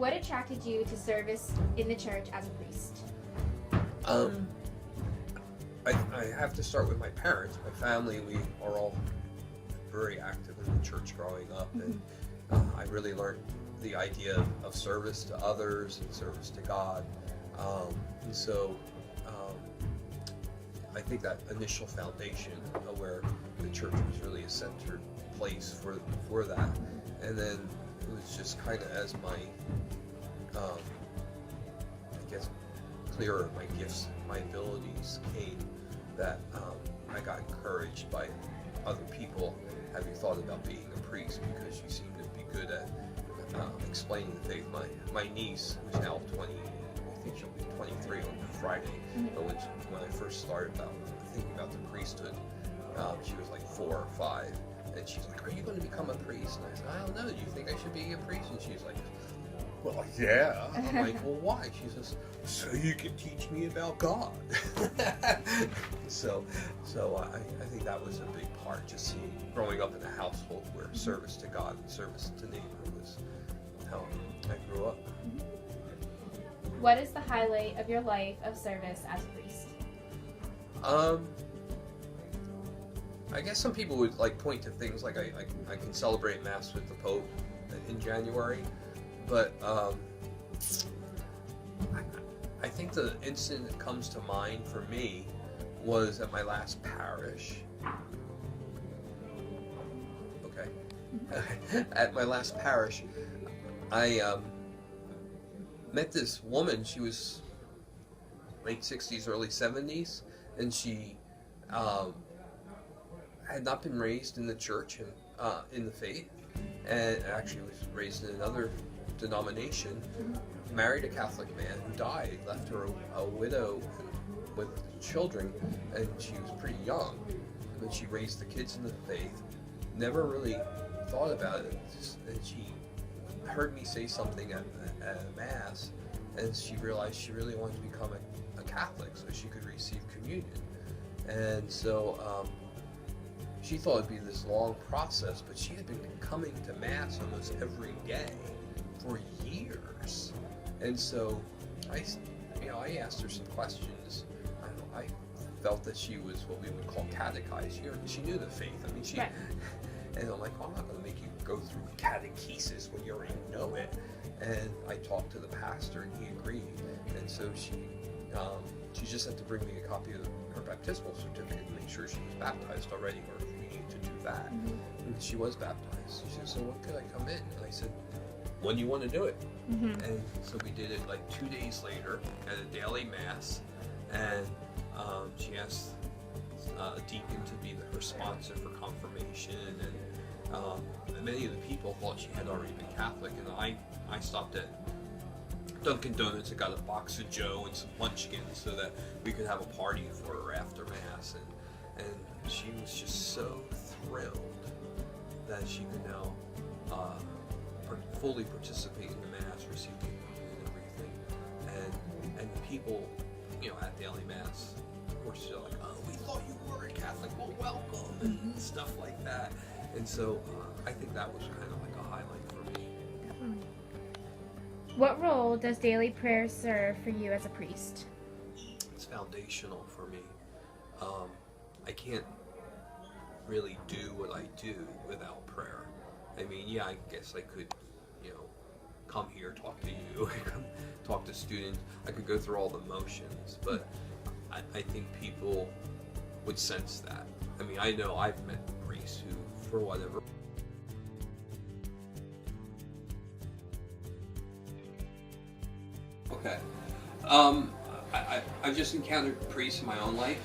What attracted you to service in the church as a priest? I have to start with my parents. My family, we are all very active in the church growing up, and I really learned the idea of service to others and service to God. And so I think that initial foundation of where the church was really a centered place for that. And then it was just kind of as my, I guess, clearer my gifts, my abilities came, that I got encouraged by other people. Have you thought about being a priest? Because you seem to be good at explaining the faith. My niece, who's now 20, I think she'll be 23 on Friday, but when I first started thinking about the priesthood, she was like 4 or 5, and she's like, "Are you going to become a priest?" And I said, "I don't know. Do you think I should be a priest?" And she's like, "Well, yeah." I'm like, "Well, why?" She says, "So you can teach me about God." so I think that was a big part, just seeing, growing up in a household where service to God and service to neighbor was how I grew up. What is the highlight of your life of service as a priest? I guess some people would point to things like I can celebrate Mass with the Pope in January, but I think the incident that comes to mind for me was at my last parish. Okay. At my last parish, I met this woman. She was late 60s, early 70s, and she had not been raised in the church and in the faith, and actually was raised in another denomination. Married a Catholic man who died, left her a widow with children, and she was pretty young. And then she raised the kids in the faith. Never really thought about it, and she heard me say something at a Mass, and she realized she really wanted to become a Catholic so she could receive communion. And so she thought it'd be this long process, but she had been coming to Mass almost every day for years. And so I asked her some questions. I felt that she was what we would call catechized. She knew the faith. I mean, Right. And I'm like, well, I'm not going to make you go through catechesis when you already know it. And I talked to the pastor, and he agreed. And so she just had to bring me a copy of her baptismal certificate to make sure she was baptized already, or we need to do that. And she was baptized. She said, "So when could I come in?" And I said, "When you want to do it." And so we did it 2 days later at a daily Mass, and she asked a deacon to be her sponsor for confirmation, and many of the people thought she had already been Catholic, and I stopped at Dunkin' Donuts and got a box of Joe and some munchkins so that we could have a party for her after Mass, and she was just so thrilled that she could now fully participate in the Mass, receive communion and everything, and people, at daily Mass, of course, they're like, "Oh, we thought you were a Catholic, well, welcome," and stuff like that. And so I think that was kind of like a highlight for me. What role does daily prayer serve for you as a priest? It's foundational for me. I can't really do what I do without prayer. I mean, yeah, I guess I could, come here, talk to you, come talk to students. I could go through all the motions, but I think people would sense that. I mean, I know I've met priests who, for whatever. Okay. I've just encountered priests in my own life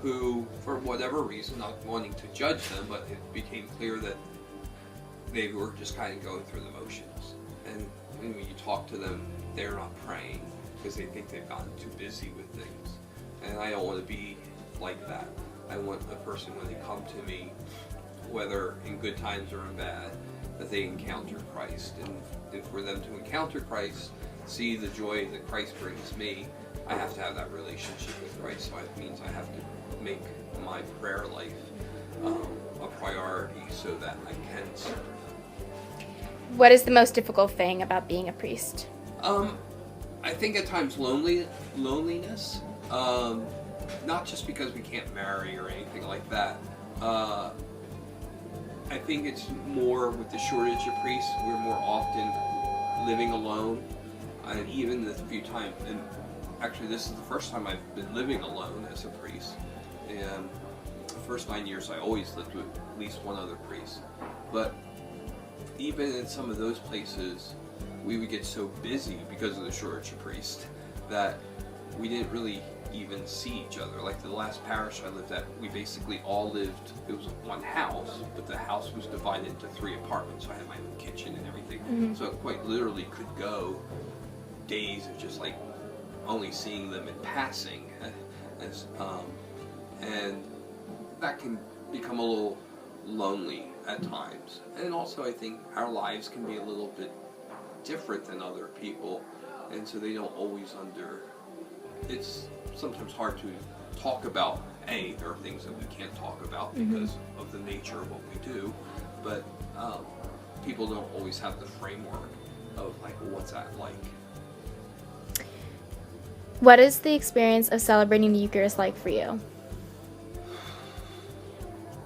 who, for whatever reason, not wanting to judge them, but it became clear that they were just kind of going through the motions. And when you talk to them, they're not praying because they think they've gotten too busy with things. And I don't want to be like that. I want a person, when they come to me, whether in good times or in bad, that they encounter Christ. And for them to encounter Christ, see the joy that Christ brings me, I have to have that relationship with Christ. So it means I have to make my prayer life a priority so that I can serve. What is the most difficult thing about being a priest? I think at times loneliness. Not just because we can't marry or anything like that. I think it's more with the shortage of priests. We're more often living alone, and even the few times. And actually, this is the first time I've been living alone as a priest. And the first 9 years, I always lived with at least one other priest. But even in some of those places, we would get so busy because of the shortage of priests that we didn't really even see each other. Like the last parish I lived at, we basically all lived, it was one house, but the house was divided into 3 apartments, so I had my own kitchen and everything. So it quite literally could go days of just like only seeing them in passing. And that can become a little lonely at times. And also I think our lives can be a little bit different than other people, and so they don't always it's sometimes hard to talk about. There are things that we can't talk about because of the nature of what we do, but people don't always have the framework of like, what's that like? What is the experience of celebrating the Eucharist like for you?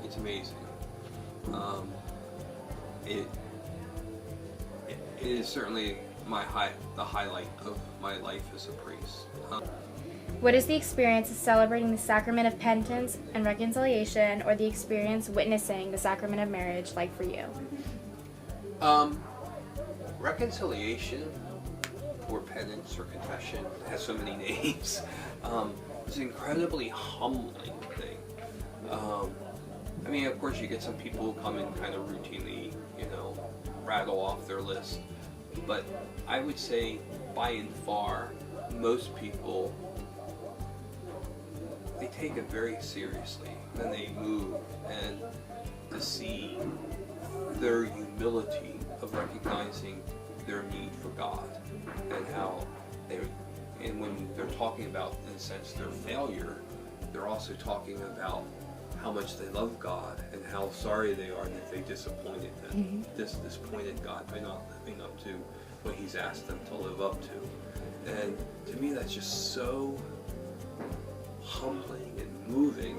It's amazing. It is certainly the highlight of my life as a priest. What is the experience of celebrating the sacrament of penitence and reconciliation, or the experience witnessing the sacrament of marriage like for you? Reconciliation or penance or confession has so many names. It's an incredibly humbling thing. I mean, of course, you get some people who come in kind of routinely, rattle off their list. But I would say, by and far, most people, they take it very seriously when they move, and to see their humility of recognizing their need for God, and how and when they're talking about, in a sense, their failure, they're also talking about how much they love God and how sorry they are that they disappointed them, disappointed God by not living up to what He's asked them to live up to. And to me, that's just so humbling and moving,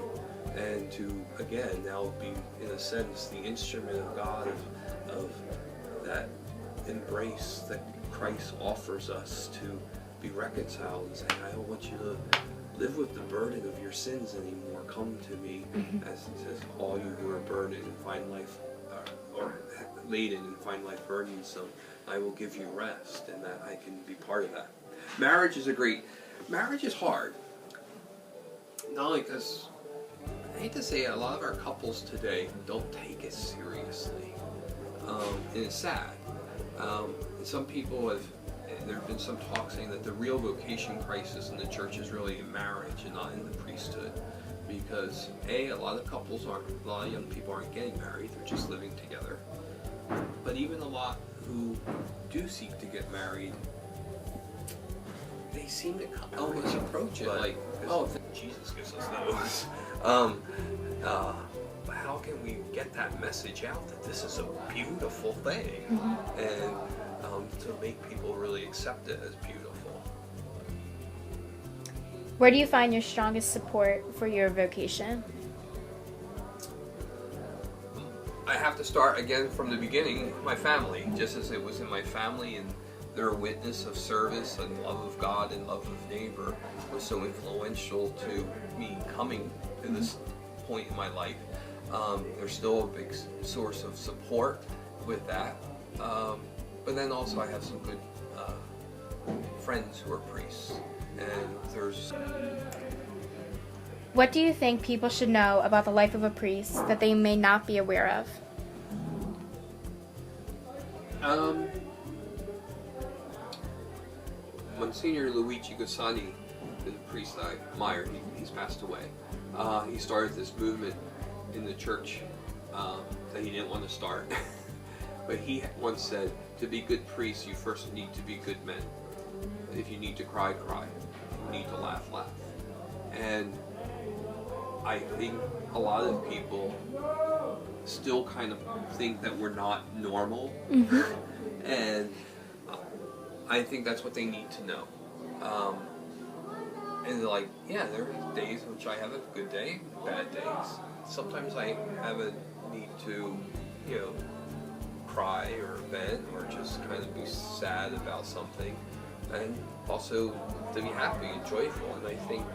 and to again now be, in a sense, the instrument of God of that embrace that Christ offers us to be reconciled and say, I don't want you to live with the burden of your sins anymore. Come to me, as it says, all you who are burdened and find life, or laden and find life burdensome, I will give you rest, and that I can be part of that. Marriage is hard. Not only because, I hate to say it, a lot of our couples today don't take it seriously. And it's sad. Some people there have been some talk saying that the real vocation crisis in the church is really in marriage and not in the priesthood. Because a lot of young people aren't getting married, they're just living together. But even a lot who do seek to get married, they seem to always approach it like, Jesus gives us those. How can we get that message out that this is a beautiful thing, and to make people really accept it as beautiful? Where do you find your strongest support for your vocation? I have to start again from the beginning, my family, just as it was in my family, and their witness of service and love of God and love of neighbor was so influential to me coming to this point in my life. There's still a big source of support with that. But then also I have some good friends who are priests. And there's... What do you think people should know about the life of a priest that they may not be aware of? Monsignor Luigi Gossani, the priest I admire, he's passed away. He started this movement in the church that he didn't want to start. But he once said, to be good priests, you first need to be good men. If you need to cry, cry. If you need to laugh, laugh. And I think a lot of people still kind of think that we're not normal. And I think that's what they need to know. And they're like, yeah, there are days in which I have a good day, bad days. Sometimes I have a need to, cry or vent or just kind of be sad about something. And also to be happy and joyful. And I think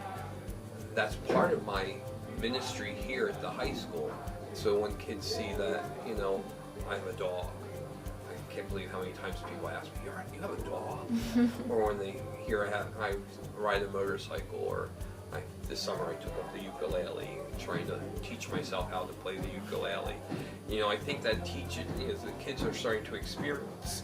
that's part of my ministry here at the high school. So when kids see that, I have a dog, I can't believe how many times people ask me, you have a dog? Or when they hear I ride a motorcycle, or this summer I took up the ukulele, trying to teach myself how to play the ukulele. I think that teaches, the kids are starting to experience,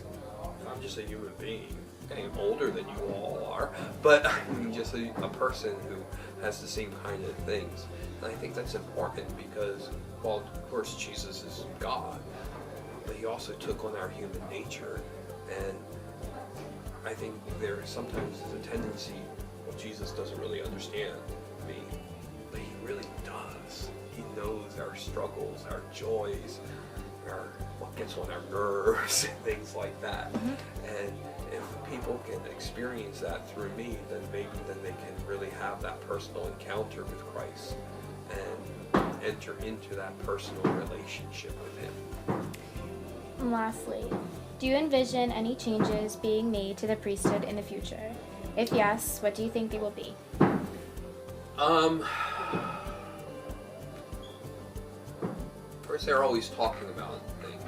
I'm just a human being, getting older than you all are, but I'm just a person who has the same kind of things. And I think that's important because, well, of course Jesus is God, but he also took on our human nature. And I think there sometimes is a tendency, well, Jesus doesn't really understand me, but he really does. He knows our struggles, our joys, what gets on our nerves, and things like that. And if people can experience that through me, then maybe they can really have that personal encounter with Christ and enter into that personal relationship with him. And lastly, do you envision any changes being made to the priesthood in the future? If yes, what do you think they will be? First, they're always talking about things.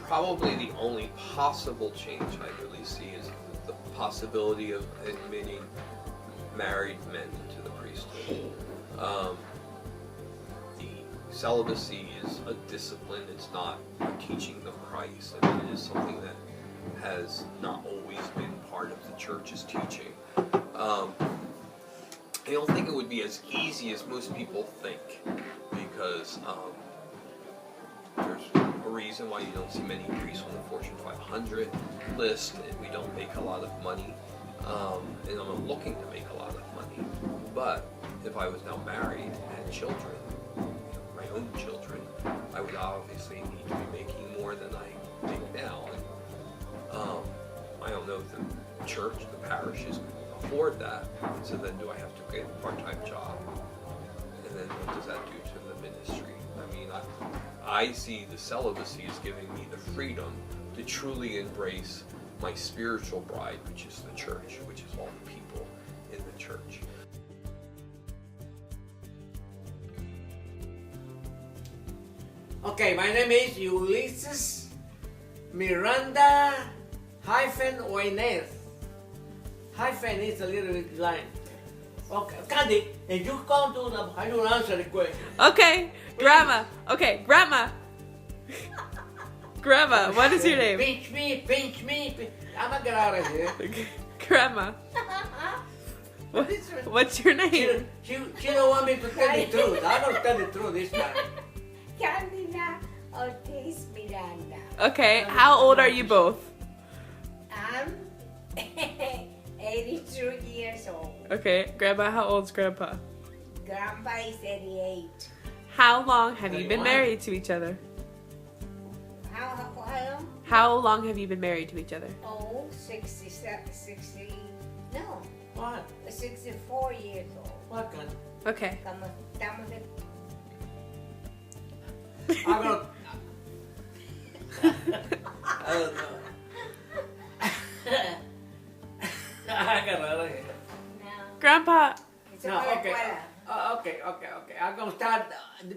Probably the only possible change I really see is the possibility of admitting married men into the priesthood. The celibacy is a discipline. It's not a teaching of Christ. I mean, it is something that has not always been part of the church's teaching. I don't think it would be as easy as most people think, because there's a reason why you don't see many priests on the Fortune 500 list, and we don't make a lot of money, and I'm not looking to make a lot of money. But if I was now married and had children, my own children, I would obviously need to be making more than I make now. And I don't know if the church, the parishes, can afford that. And so then do I have to get a part-time job? And then what does that do to the ministry? I mean, I see the celibacy as giving me the freedom to truly embrace my spiritual bride, which is the church, which is all the people in the church. Okay, my name is Ulysses Miranda Waynez. Hyphen is a little bit line. Okay, Candy, if you come to the, I will answer the question. Okay, Grandma. Okay, Grandma. Grandma, what is your name? Pinch me. I'm gonna get out of here. Okay, Grandma. What's your name? She don't want me to tell the truth. I don't tell the truth this time. Candida Ortiz Miranda. Okay, how old are you both? I'm 82 years old. Okay, Grandma, how old's Grandpa? Grandpa is 88. How long have you been 31. married to each other? How How long have you been married to each other? Oh, 60, no, What? 64 years old. What kind? Okay. Estamos de I'm gonna. I don't know. I got out of here. no. Grandpa. It's No, okay. Okay. I'm gonna start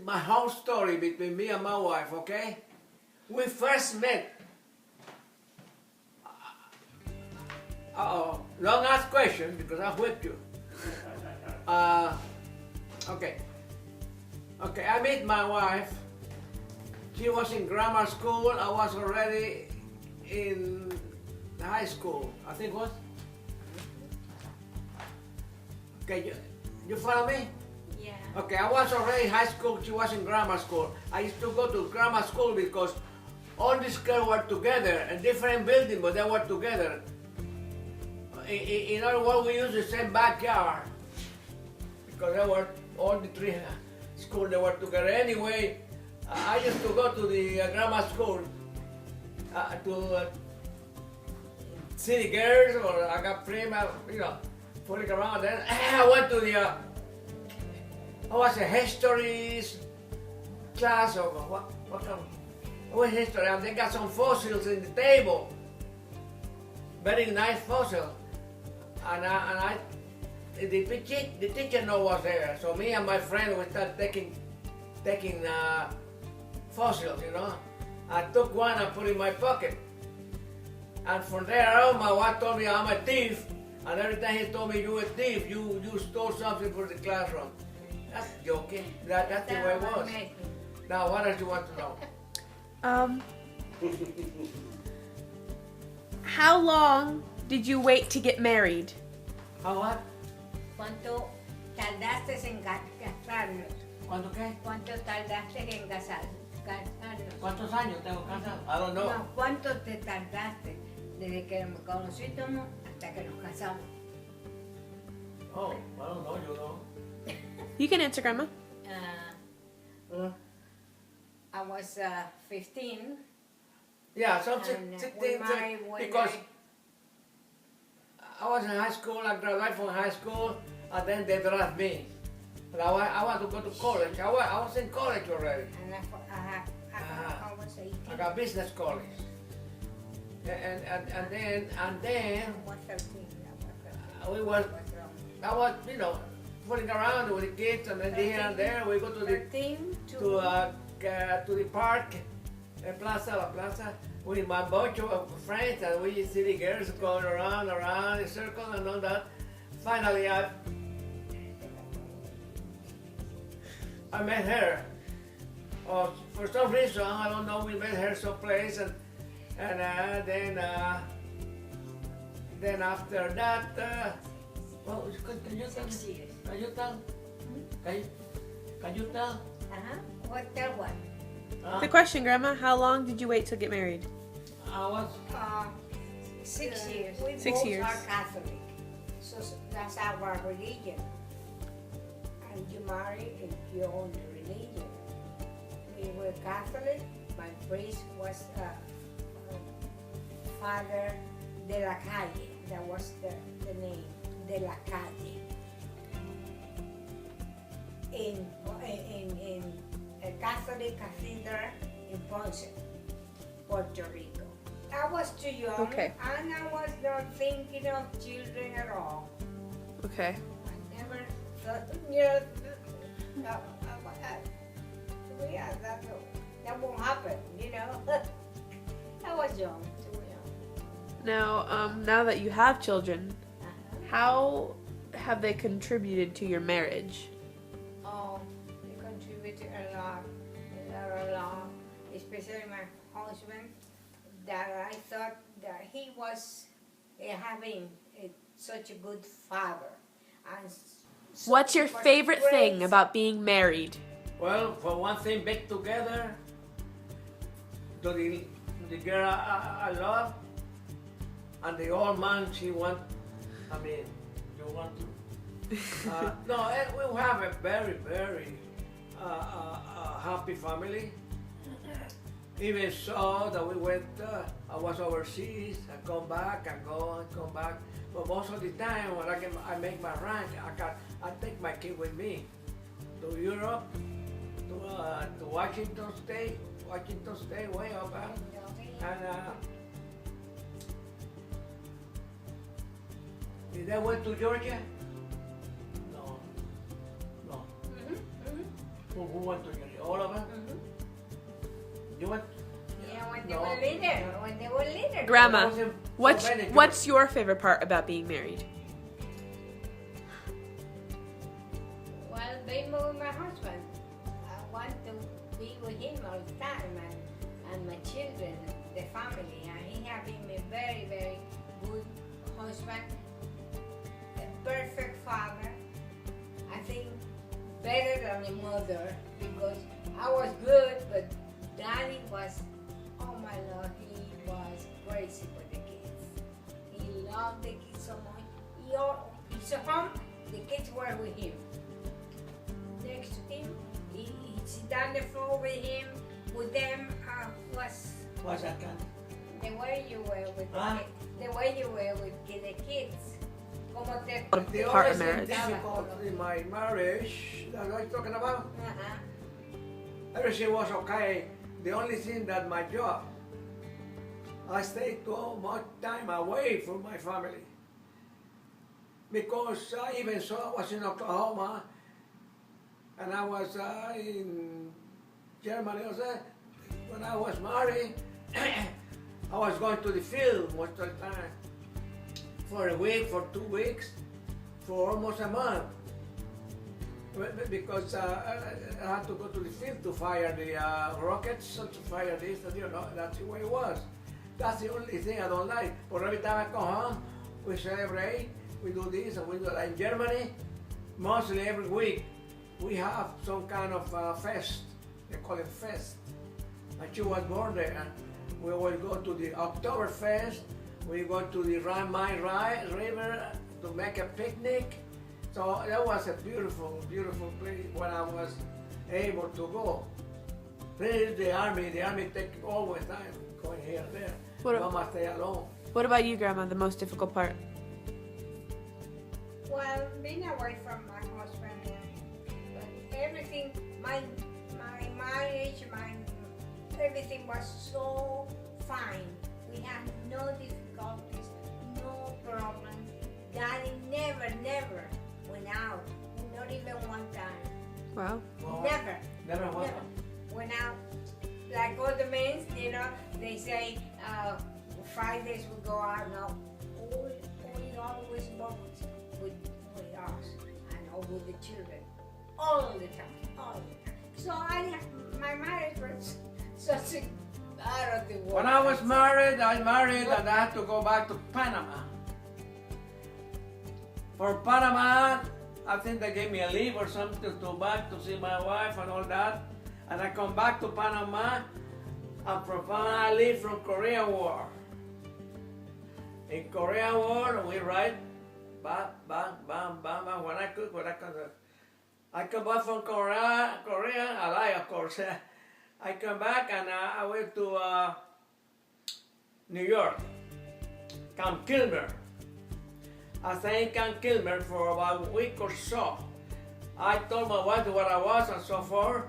my whole story between me and my wife, okay? We first met. Long ass question because I whipped you. Okay, I met my wife. She was in grammar school. I was already in high school. I think was. Okay, you follow me? Yeah. Okay, I was already in high school, she was in grammar school. I used to go to grammar school because all these girls were together, in different buildings, but they were together. In other words, we used the same backyard because they were all the three. school they were together. Anyway, I used to go to the grammar school to city girls or I got prima, fooling around. Then I went to the I was a history class or what kind of history, and they got some fossils in the table, very nice fossil, and the teacher no was there, so me and my friend we started taking fossils, I took one and put it in my pocket, and from there on my wife told me I'm a thief, and every time he told me you a thief, you stole something from the classroom. That's joking. That's the way it was. Now what else you want to know? How long did you wait to get married? How what? ¿Cuánto tardaste en casarnos? ¿Cuánto qué? ¿Cuánto tardaste en casarnos? ¿Cuántos años tengo casado? I don't know. No, ¿cuánto te tardaste desde que nos conocimos hasta que nos casamos? Oh, I don't know, you know. You can answer, Grandma. I was 15. Yeah, some And, 16, we married when because I was in high school, I graduated from high school, and then they draft me. But I want to go to college. I was in college already. And I was 18. I got business college. And then I was 13. we was, I was, fooling around with the kids, and then here and there we go to the 13 to the park, La Plaza, with my bunch of friends, and we see the girls going around in circle and all that. Finally, I met her. For some reason, I don't know, we met her someplace, and then after that, well, can you tell? 6 years. Can you tell? Can you tell? What tell what? The question, Grandma, how long did you wait to get married? I was 6 years. We 6 both years. are Catholic, so that's our religion. And you marry in your own religion. We were Catholic. My priest was Father de la Calle. That was the name, de la Calle. In a Catholic cathedral in Ponce, Puerto Rico. I was too young, Okay. and I was not thinking of children at all. Okay. I never thought, that won't happen, I was young, too young. Now that you have children, Uh-huh. how have they contributed to your marriage? Oh, they contributed a lot, especially my husband, that I thought that he was having such a good father. And What's your was favorite great. thing about being married? well, for one thing, back together to the girl I love, and the old man you want to. No, we have a very, very happy family. Even so that we went, I was overseas, I come back, I go and come back. But most of the time when I make my rank, I take my kid with me to Europe, to Washington State, way up there. And did they went to Georgia? No. Who went to Georgia? All of them? You went? Yeah, when they No. were little. Grandma, I wasn't what's so many what's your favorite part about being married? Well, being with my husband, I want to be with him all the time, and my children, the family, and he has been a very, very good husband, a perfect father. I think better than a mother, because I was good, but Daddy was, oh my Lord, he was crazy for the kids. He loved the kids so much. He saw home, the kids were with him. Next to him, he down the floor with him, with them, was What's that kind? the way you were with Huh? the way you were with the kids. Como te The Part only of thing marriage. difficult in my marriage that I'm talking about, Uh-huh. everything was okay. The only thing that my job, I stayed too much time away from my family. Because even so, I was in Oklahoma, and I was in Germany also. When I was married, I was going to the field most of the time. For a week, for 2 weeks, for almost a month. Because I had to go to the field to fire the rockets, and to fire this, and you know, that's the way it was. That's the only thing I don't like. But every time I come home, we celebrate, we do this and we do that. In Germany, mostly every week, we have some kind of fest. They call it fest. And she was born there. We will go to the Oktoberfest. We go to the Rhine-Main River to make a picnic. So that was a beautiful, beautiful place when I was able to go. Then the army take always time going here and there. What- Mama stay alone. What about you, Grandma? The most difficult part? Well, being away from my husband, but everything, my marriage, everything was so fine. We had no difficulties, no problems. Daddy never went out, not even one time. Wow. Well, Never. Never was. Went out. Like all the men, you know, they say Fridays we go out. No, we always go with us and all with the children, all the time. So my marriage was such a out of the world. When I was married, and I had to go back to Panama. For Panama, I think they gave me a leave or something to go back to see my wife and all that. And I come back to Panama, and from Panama I leave from Korea War. In Korea War, we ride, bam, bam, bam, bam, bam. When I cook, I come back from Korea, I lie, of course. I come back and I went to New York, Camp Kilmer. I stayed in Camp Kilmer for about a week or so. I told my wife what I was and so forth,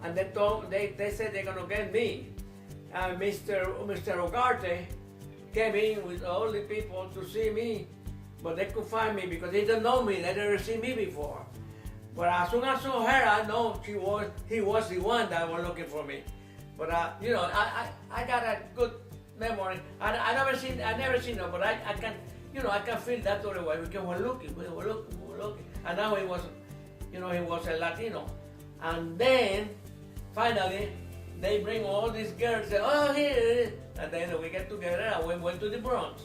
and they said they're gonna get me. And Mr. Ugarte came in with all the people to see me, but they could find me because they didn't know me, they never seen me before. But as soon as I saw her, I know he was the one that was looking for me. But you know, I got a good memory. I never seen her, but I can, you know, I can feel that other way because we're looking. And now he was, you know, he was a Latino. And then finally they bring all these girls. Say, oh, here it is. And then we get together and we went to the Bronx.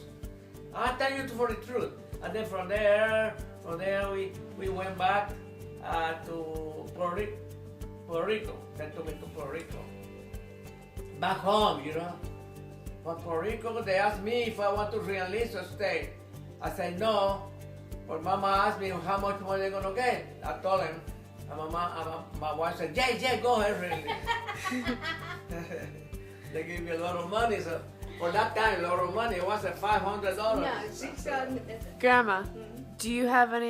I tell you for the truth. And then from there we went back to Puerto Rico. Then took me to Puerto Rico. Back home, you know. But Puerto Rico, they asked me if I want to re-enlist or stay. I said no. But Mama asked me how much money they're gonna get. I told him. And my wife said, yeah, go ahead, really. They gave me a lot of money. So for that time, a lot of money. It was $500. No, 600. Grandma, do you have any